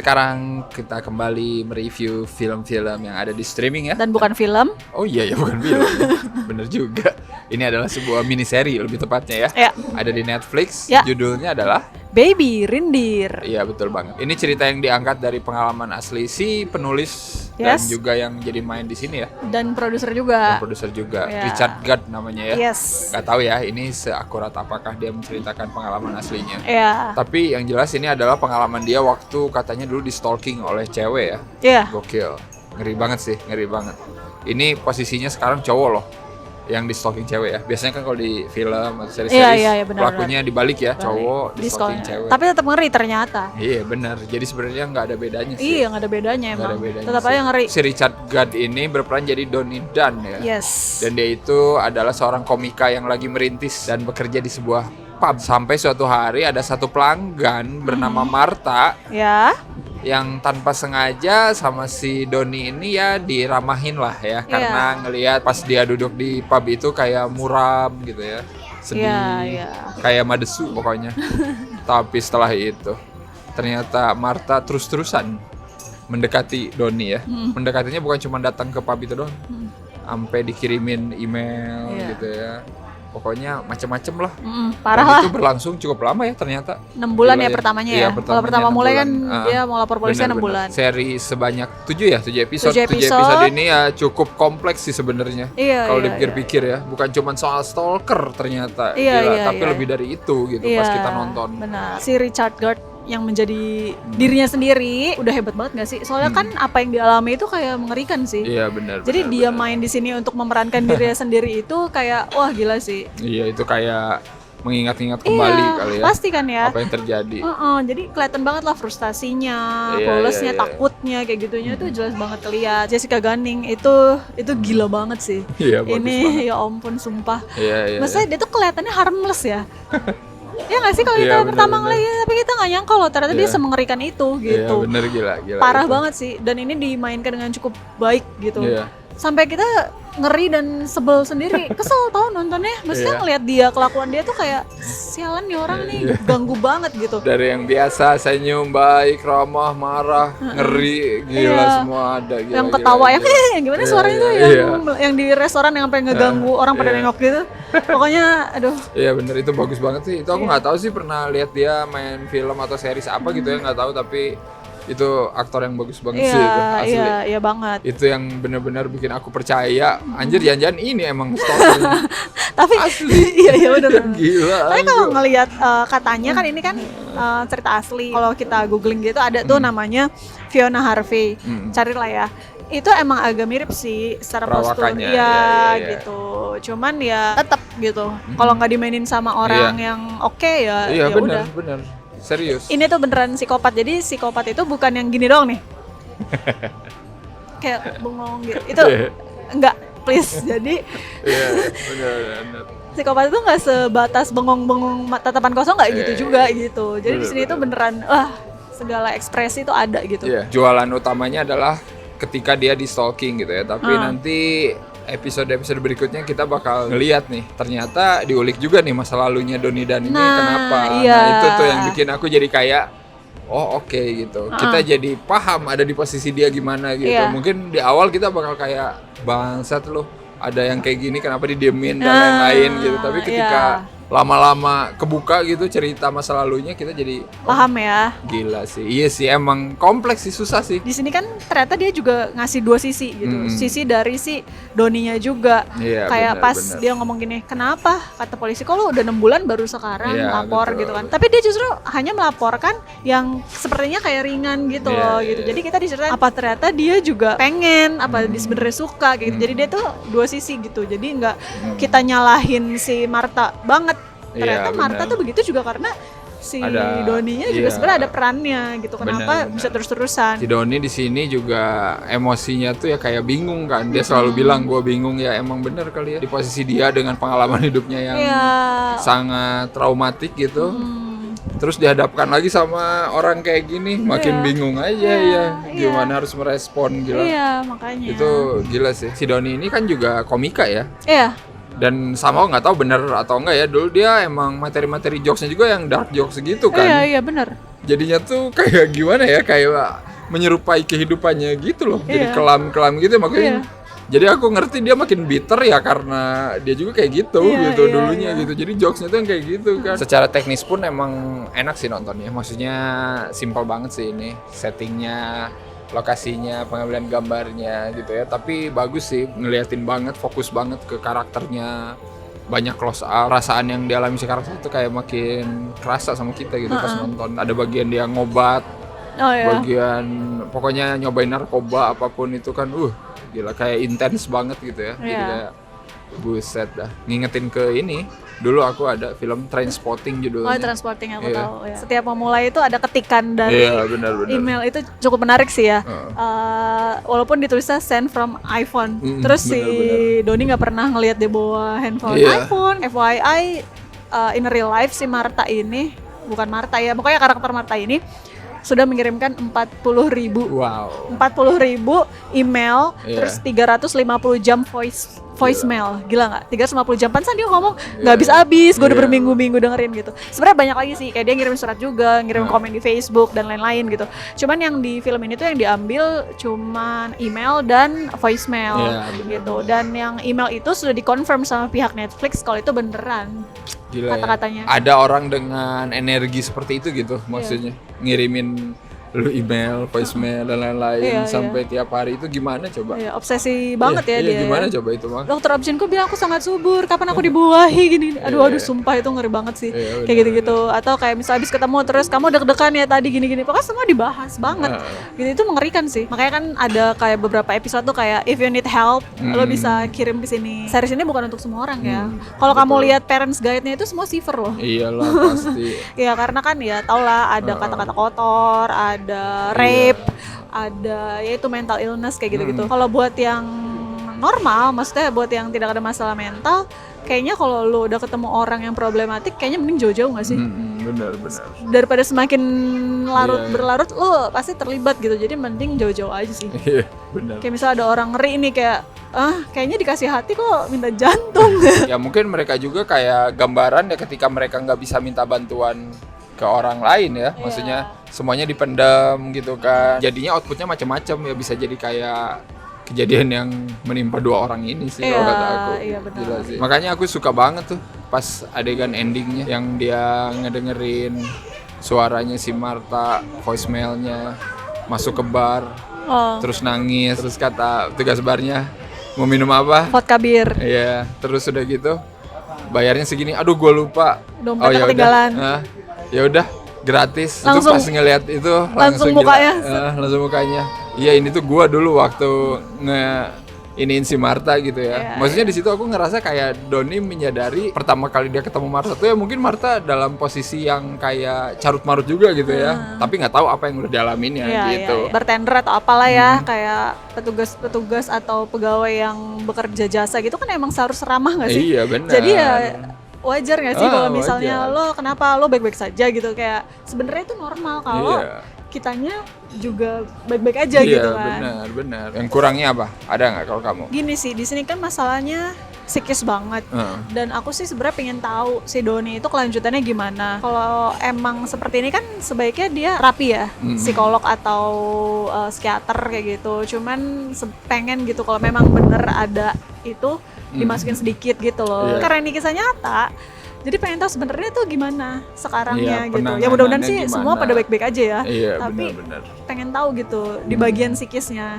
sekarang kita kembali mereview film-film yang ada di streaming ya. Dan bukan film. Oh iya ya, bukan film. Bener juga. Ini adalah sebuah miniseri lebih tepatnya ya. Ya. Ada di Netflix. Ya. Judulnya adalah Baby Rindir. Iya betul banget. Ini cerita yang diangkat dari pengalaman asli si penulis dan Yes. juga yang jadi main di sini ya. Dan produser Dan juga. produser juga Ya. Richard Gad namanya ya. Yes. Gak tahu ya ini seakurat apakah dia menceritakan pengalaman aslinya. Ya. Tapi yang jelas ini adalah pengalaman dia waktu katanya dulu di stalking oleh cewek ya. Iya. Gokil. Ngeri banget sih, ngeri banget. Ini posisinya sekarang cowok loh yang di stalking cewek ya. Biasanya kan kalau di film atau series-series Iya, benar, pelakunya dibalik ya, cowok di stalking cewek. Tapi tetap ngeri ternyata. Iya benar. Jadi sebenarnya nggak ada bedanya sih. Iya, nggak ada bedanya Nggak emang. ada bedanya Tetap sih. aja ngeri. Si Richard Gad ini berperan jadi Donnie Dunn ya. Yes. Dan dia itu adalah seorang komika yang lagi merintis dan bekerja di sebuah pub. Sampai suatu hari ada satu pelanggan bernama Martha Ya. yang tanpa sengaja sama si Doni ini ya diramahin lah ya. Karena ngelihat pas dia duduk di pub itu kayak muram gitu ya. Sedih. Iya. Kayak madesu pokoknya. Tapi setelah itu ternyata Martha terus-terusan mendekati Doni ya. Mendekatinya bukan cuma datang ke pub itu doang. Sampai dikirimin email Iya. gitu ya. Pokoknya macem-macem lah. Parah Dan lah. itu berlangsung cukup lama ya ternyata. 6 bulan Gila ya pertamanya Iya, ya. Kalau pertama 6 mulai bulan. kan dia mau lapor polisi 6 Benar-benar. bulan. Seri sebanyak 7 ya, 7 episode. 7 7 episode ini ya cukup kompleks sih sebenarnya. Iya, Kalau iya, dipikir-pikir ya, bukan cuma soal stalker ternyata. Iya, Gila, iya, tapi iya. lebih dari itu gitu pas kita nonton. Benar. Si Richard Gere yang menjadi dirinya sendiri udah hebat banget gak sih? Soalnya kan apa yang dialami itu kayak mengerikan sih. Iya, benar. Jadi benar, dia benar. main di sini untuk memerankan dirinya sendiri itu kayak wah gila sih. Iya, itu kayak mengingat-ingat kembali kali ya. Pasti kan ya. Apa yang terjadi. Jadi kelihatan banget lah frustasinya, Iya, polosnya, iya, iya. takutnya kayak gitunya itu jelas banget terlihat. Jessica Gunning itu gila banget sih. Iya, bagus Ini banget. ya ampun sumpah. Iya, iya. Maksudnya dia tuh kelihatannya harmless ya. Ya nggak sih kalau kita Iya, pertama benar-benar. ngeliat, tapi kita nggak nyangka loh ternyata dia Iya. semengerikan itu Iya, gitu. bener gila. Parah itu. banget sih, dan ini dimainkan dengan cukup baik gitu. Iya. Sampai kita ngeri dan sebel sendiri, kesel tau nontonnya. Maksudnya Iya. ngeliat dia, kelakuan dia tuh kayak sialan nih orang nih, ganggu banget gitu. Dari yang biasa senyum, baik, ramah, marah, ngeri, gila Iya. semua ada. Gila, Yang ketawa gila, yang gila. yang gimana Iya, suaranya tuh iya, yang di restoran yang sampai ngeganggu orang pada iya. nengok gitu. Pokoknya aduh. Iya bener, itu bagus banget sih. Itu aku Iya. nggak tahu sih pernah lihat dia main film atau series apa gitu ya, nggak tahu, tapi itu aktor yang bagus banget sih itu, asli. Iya banget. Itu yang benar-benar bikin aku percaya. Anjir, jangan-jangan ini emang stalker. Tapi Asli. iya benar. Gila. Tapi kalau anjir. ngelihat katanya kan ini kan cerita asli. Kalau kita googling gitu ada tuh namanya Fiona Harvey. Carilah ya. Itu emang agak mirip sih secara postur. Perawakannya, Iya iya. gitu. Cuman ya tetap gitu. Kalau nggak dimainin sama orang yang oke ya Iya ya bener, udah. bener. Serius. Ini tuh beneran psikopat. Jadi psikopat itu bukan yang gini doang nih. Kayak bengong gitu. Itu Iya. enggak, please. Jadi Iya, bener. psikopat itu nggak sebatas bengong-bengong tatapan kosong, nggak gitu juga gitu. Jadi di sini itu beneran segala ekspresi itu ada gitu. Iya. Jualan utamanya adalah ketika dia di stalking gitu ya. Tapi nanti episode-episode berikutnya kita bakal ngeliat nih, ternyata diulik juga nih masa lalunya Donnie Dunn ini kenapa. Iya. Nah itu tuh yang bikin aku jadi kayak oh oke gitu. Kita jadi paham ada di posisi dia gimana gitu. Iya. Mungkin di awal kita bakal kayak bangsat loh, ada yang kayak gini kenapa didiemin dan lain-lain gitu. Tapi ketika lama-lama kebuka gitu cerita masa lalunya, kita jadi Paham ya. gila sih. Iya sih, emang kompleks sih, susah sih. Di sini kan ternyata dia juga ngasih dua sisi gitu. Sisi dari si Doninya juga. Iya, Kayak benar, pas benar. dia ngomong gini, kenapa kata polisi kok lu udah 6 bulan baru sekarang Iya, lapor betul. gitu kan. Tapi dia justru hanya melaporkan yang sepertinya kayak ringan gitu Iya, loh iya, gitu. iya. Jadi kita diceritain apa ternyata dia juga pengen, apa dia sebenarnya suka gitu. Jadi dia tuh dua sisi gitu. Jadi nggak kita nyalahin si Martha banget. Ternyata Iya, Martha benar. tuh begitu juga karena si Ada- Doninya juga iya. sebenarnya ada perannya gitu. Kenapa Benar. bisa terus-terusan? Si Doni di sini juga emosinya tuh ya kayak bingung kan. Dia selalu bilang gue bingung, ya emang bener kali ya. Di posisi dia dengan pengalaman hidupnya yang Iya. sangat traumatik gitu. Terus dihadapkan lagi sama orang kayak gini, makin Iya. bingung aja Iya, ya. iya. Gimana harus merespon, gila. Iya, makanya. Itu gila sih. Si Doni ini kan juga komika ya. Iya. Dan sama nggak tahu bener atau enggak ya, dulu dia emang materi-materi jokesnya juga yang dark jokes gitu kan. Iya, benar. jadinya tuh kayak gimana ya, kayak menyerupai kehidupannya gitu loh. Jadi Iya. kelam-kelam gitu makanya. Iya. Jadi aku ngerti dia makin bitter ya karena dia juga kayak gitu Iya, gitu iya, dulunya iya. gitu. Jadi jokesnya tuh yang kayak gitu kan. Secara teknis pun emang enak sih nontonnya. Maksudnya simpel banget sih ini. Settingnya, lokasinya, pengambilan gambarnya gitu ya. Tapi bagus sih, ngeliatin banget, fokus banget ke karakternya. Banyak close up, perasaan yang dialami si karakter itu kayak makin kerasa sama kita gitu pas nonton. Ada bagian dia ngobat, Oh ya. bagian pokoknya nyobain narkoba apapun itu kan gila kayak intens banget gitu ya. Jadi Iya. kayak buset dah. Ngingetin ke ini. Dulu aku ada film Trainspotting judulnya. Oh, transporting aku Iya. tahu ya. Setiap memulai itu ada ketikan dari Iya, benar-benar. email, itu cukup menarik sih ya. Heeh. Walaupun ditulisnya send from iPhone. Terus si benar-benar. Doni nggak pernah ngelihat dia bawa handphone Iya. iPhone. FYI, in real life si Marta ini, bukan Marta ya, pokoknya karakter Marta ini sudah mengirimkan 40.000 Wow. email, Iya. terus 350 jam voicemail. Gila nggak? 350 jam, pantesan dia ngomong nggak habis-habis, gue udah Iya. berminggu-minggu dengerin gitu. Sebenarnya banyak lagi sih, kayak dia ngirim surat juga, ngirim komen di Facebook dan lain-lain gitu. Cuman yang di film ini tuh yang diambil cuman email dan voicemail Iya, benar. gitu. Dan yang email itu sudah dikonfirm sama pihak Netflix kalau itu beneran. Gila Kata-katanya. ya. Ada orang dengan energi seperti itu gitu maksudnya. Ngirimin lu email, voicemail dan lain-lain Iya, sampai tiap hari itu gimana coba? Iya, obsesi banget Iya, ya dia. gimana coba itu mah? Dokter Opsinku bilang aku sangat subur, kapan aku dibuahi gini. Aduh, sumpah itu ngeri banget sih. Iya, Kayak gitu-gitu. Atau kayak misal habis ketemu terus kamu deg-degan ya tadi gini-gini. Pokoknya semua dibahas banget. Gitu, itu mengerikan sih. Makanya kan ada kayak beberapa episode tuh kayak if you need help, lo bisa kirim di sini. Series ini bukan untuk semua orang ya. Kalau kamu lihat parents guide-nya itu semua cipher loh. Iyalah pasti. Ya karena kan ya tau lah ada kata-kata kotor, ada rape, ada ya itu mental illness kayak gitu-gitu. Kalau buat yang normal, maksudnya buat yang tidak ada masalah mental, kayaknya kalau lo udah ketemu orang yang problematik, kayaknya mending jauh-jauh nggak sih? Benar. Daripada semakin berlarut, lo pasti terlibat gitu. Jadi mending jauh-jauh aja sih. Iya, benar. Kayak misal ada orang ngeri nih kayak, kayaknya dikasih hati kok minta jantung. Ya mungkin mereka juga kayak gambaran ya ketika mereka nggak bisa minta bantuan ke orang lain ya, maksudnya semuanya dipendam gitu kan, jadinya outputnya macam-macam ya, bisa jadi kayak kejadian yang menimpa dua orang ini sih kalau kata aku. Iya, benar. Gila sih. Makanya aku suka banget tuh pas adegan endingnya yang dia ngedengerin suaranya si Marta, voicemailnya masuk ke bar, terus nangis, terus kata tugas barnya mau minum apa? Vodka bir. Iya, terus udah gitu bayarnya segini. Aduh, gue lupa. Dompetnya ya udah. ketinggalan. Ya udah, gratis. Langsung- itu pas ngeliat itu langsung gila. mukanya. Langsung mukanya. Iya, ini tuh gue dulu waktu iniin si Marta gitu ya. Iya, Maksudnya di situ aku ngerasa kayak Doni menyadari pertama kali dia ketemu Marta tuh ya mungkin Marta dalam posisi yang kayak carut marut juga gitu ya. Tapi nggak tahu apa yang udah dialaminnya gitu. Iya. Bartender atau apalah ya, kayak petugas atau pegawai yang bekerja jasa gitu kan emang seharusnya ramah nggak sih? Iya, benar. Jadi ya wajar nggak sih kalau misalnya wajar. lo kenapa lo baik-baik saja gitu, kayak sebenarnya itu normal kalau Iya. kitanya juga baik-baik aja gitu kan. Iya, benar. Yang kurangnya apa? Ada nggak kalau kamu? Gini sih, di sini kan masalahnya psikis banget. Dan aku sih sebenarnya pengen tahu si Doni itu kelanjutannya gimana. Kalau emang seperti ini kan sebaiknya dia terapi ya, psikolog atau psikiater kayak gitu. Cuman pengen gitu kalau memang bener ada itu dimasukin sedikit gitu loh. Iya. Karena ini kisah nyata. Jadi pengen tahu sebenarnya tuh gimana sekarangnya Iya, gitu. Ya penanganannya mudah-mudahan sih gimana. semua pada baik-baik aja ya. Iya, Tapi benar. pengen tahu gitu di bagian psikisnya.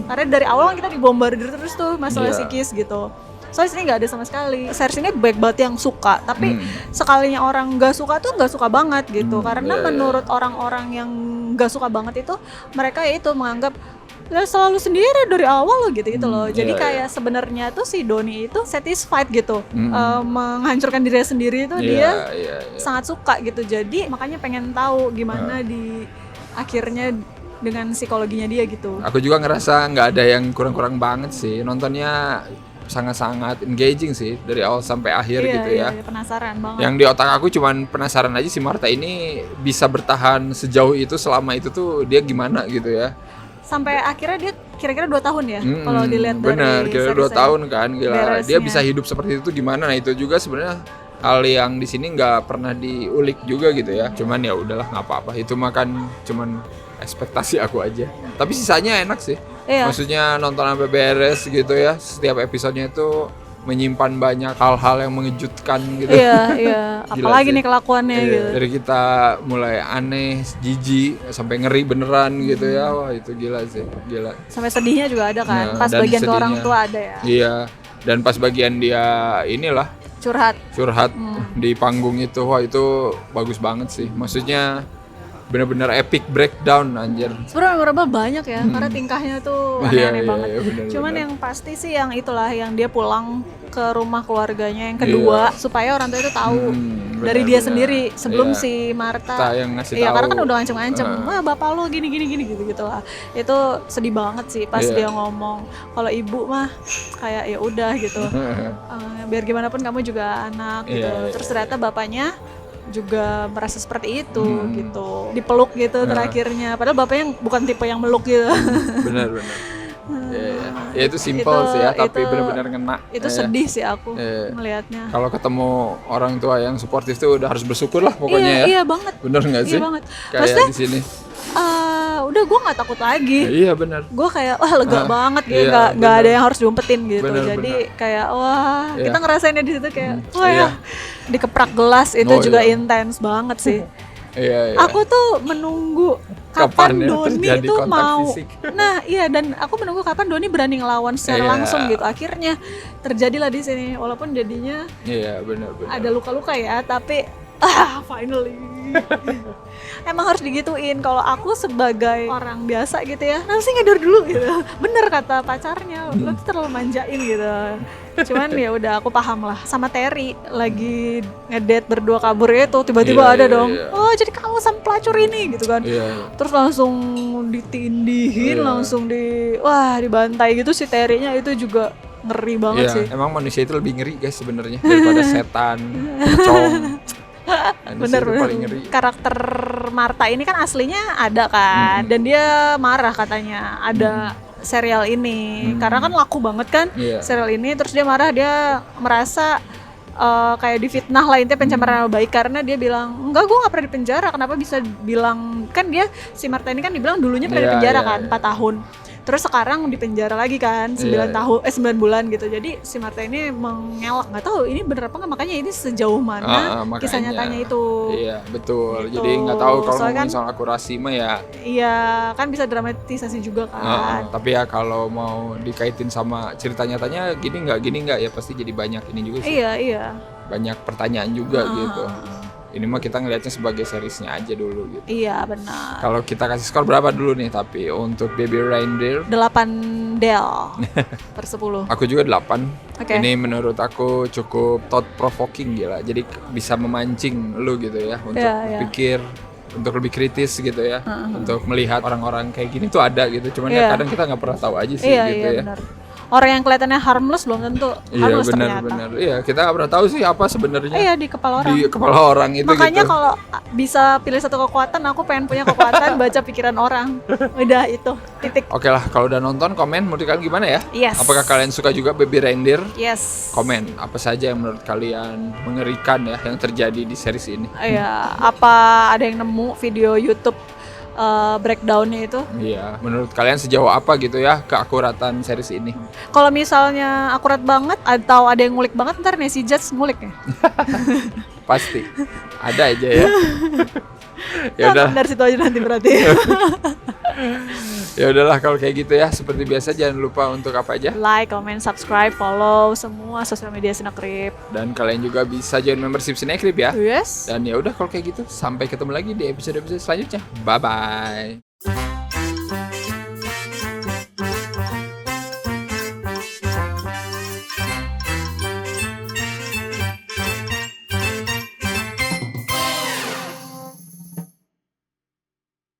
Karena dari awal kan kita dibombardir terus tuh masalah Iya. psikis gitu. Soalnya sini nggak ada sama sekali. Series ini baik banget yang suka, tapi sekalinya orang nggak suka tuh nggak suka banget gitu. Karena iya, menurut orang-orang yang nggak suka banget itu, mereka ya itu menganggap lah selalu sendiri dari awal loh gitu loh. Jadi iya, kayak sebenarnya tuh si Doni itu satisfied gitu, menghancurkan dirinya sendiri itu dia Iya. sangat suka gitu. Jadi makanya pengen tahu gimana di akhirnya dengan psikologinya dia gitu. Aku juga ngerasa nggak ada yang kurang-kurang banget sih. Nontonnya sangat-sangat engaging sih dari awal sampai akhir gitu ya. Iya, penasaran banget. Yang di otak aku cuman penasaran aja si Marta ini bisa bertahan sejauh itu selama itu tuh dia gimana gitu ya. Sampai akhirnya dia kira-kira 2 tahun ya kalau dilihat dari bener, kira 2 series-nya. tahun kan, gila. Dia Beresnya. bisa hidup seperti itu gimana? Nah itu juga sebenarnya hal yang di sini nggak pernah diulik juga gitu ya. Cuman ya udahlah, nggak apa-apa. Itu makan cuman ekspektasi aku aja. Tapi sisanya enak sih. Iya. Maksudnya nonton sampai beres gitu ya. Setiap episodenya itu menyimpan banyak hal-hal yang mengejutkan gitu. Iya. Gila Apalagi sih. nih kelakuannya Iya, gitu. dari kita mulai aneh, jijik, sampai ngeri beneran gitu ya. Wah, itu gila sih, gila. Sampai sedihnya juga ada kan. Nah, Pas dan bagian ke orang sedihnya. tua ada ya. Iya, dan pas bagian dia inilah Curhat. di panggung itu, wah itu bagus banget sih. Maksudnya benar-benar epic breakdown anjir. Sebenarnya memorable banyak ya, karena tingkahnya tuh aneh-aneh banget. benar, Cuman benar. yang pasti sih yang itulah, yang dia pulang ke rumah keluarganya yang kedua, supaya orang tua itu tahu dari dia benar. sendiri sebelum Iya. si Marta. Kita yang ngasih Iya, tahu. karena kan udah ngancem-ngancem, wah bapak lo gini gitu lah. Itu sedih banget sih pas Iya. dia ngomong, kalau ibu mah kayak ya udah gitu. Biar gimana pun kamu juga anak gitu. Iya. Terus ternyata bapaknya juga merasa seperti itu gitu, dipeluk gitu terakhirnya, padahal bapaknya bukan tipe yang meluk gitu. Benar. Ya itu simpel sih ya, tapi benar-benar ngena. Itu Ya. sedih sih aku Iya. melihatnya. Kalau ketemu orang tua yang suportif tuh udah harus bersyukur lah pokoknya ya. Iya banget. Bener nggak Iya sih? banget. Kayak Maksudnya, di sini. Udah gue nggak takut lagi. Iya benar. Gue kayak wah lega banget gitu, iya, nggak ada bener. yang harus diumpetin gitu. Bener, Jadi kayak wah Iya. kita ngerasainnya di situ kayak wah Iya. ya dikeprak gelas itu Oh, juga iya. intens banget sih. Iya. Aku tuh menunggu Kapan kapan ya Doni terjadi itu kontak mau. fisik. Nah, iya, dan aku menunggu kapan Doni berani ngelawan secara Iya. langsung gitu. Akhirnya terjadilah di sini, walaupun jadinya Iya benar. ada luka-luka ya, tapi finally. Emang harus digituin. Kalau aku sebagai orang biasa gitu ya, nanti ngedur dulu gitu. Bener kata pacarnya, lo tuh terlalu manjain gitu. Cuman ya udah, aku paham lah. Sama Terry lagi ngedate berdua kabur itu, tiba-tiba Iya, ada iya, dong. iya. Oh, jadi kamu sama pelacur ini gitu kan. Iya. Terus langsung ditindihin, Iya. langsung dibantai gitu si Terry-nya, itu juga ngeri banget Iya, sih. emang manusia itu lebih ngeri guys sebenarnya daripada setan, pocong. Manusia itu paling ngeri. Karakter Marta ini kan aslinya ada kan, dan dia marah katanya ada serial ini karena kan laku banget kan Iya. serial ini. Terus dia marah, dia merasa kayak difitnah lah, intinya pencemaran nama baik, karena dia bilang enggak, gue nggak pernah dipenjara. Kenapa bisa bilang, kan dia si Marta ini kan dibilang dulunya pernah Iya, dipenjara iya, kan iya. 4 tahun. Terus sekarang dipenjara lagi kan 9 Iya. tahun 9 bulan gitu. Jadi si Marta ini mengelak, nggak tahu ini bener apa nggak, makanya ini sejauh mana Makanya. kisah nyatanya itu. Iya betul. Gitu. Jadi nggak tahu kalau Soalnya ngomongin soal akurasi mah ya. Iya, kan bisa dramatisasi juga kan. Tapi ya kalau mau dikaitin sama cerita nyatanya gini nggak ya pasti jadi banyak ini juga sih. Iya. Banyak pertanyaan juga gitu. Ini mah kita ngelihatnya sebagai seriesnya aja dulu gitu. Iya, benar. Kalau kita kasih skor berapa dulu nih, tapi untuk Baby Reindeer 8 del per 10. aku juga 8. Oke. Ini menurut aku cukup thought provoking gila. Jadi bisa memancing lu gitu ya untuk Iya. berpikir, untuk lebih kritis gitu ya, untuk melihat orang-orang kayak gini tuh ada gitu. Cuman Iya. ya kadang kita nggak pernah tahu aja sih Iya, gitu iya ya. benar. Orang yang kelihatannya harmless belum tentu Iya harmless ternyata. benar. Iya, kita nggak pernah tahu sih apa sebenarnya Iya, di kepala orang. di kepala orang itu Makanya gitu. kalau bisa pilih satu kekuatan, aku pengen punya kekuatan baca pikiran orang. Udah itu, titik. Oke lah, kalau udah nonton komen menurut kalian gimana ya? Yes. Apakah kalian suka juga Baby Reindeer? Yes. Komen apa saja yang menurut kalian mengerikan ya yang terjadi di series ini. Iya, apa ada yang nemu video YouTube breakdownnya itu? Iya, menurut kalian sejauh apa gitu ya keakuratan series ini? Kalau misalnya akurat banget atau ada yang ngulik banget, ntar Nancy Judge ngulik ya. Pasti ada aja ya. Ya udah, Dari situ aja nanti berarti. ya udahlah kalau kayak gitu ya. Seperti biasa jangan lupa untuk apa aja. Like, comment, subscribe, follow semua sosial media Sinekrip. Dan kalian juga bisa join membership Sinekrip ya. Yes. Dan ya udah kalau kayak gitu sampai ketemu lagi di episode-episode selanjutnya. Bye bye.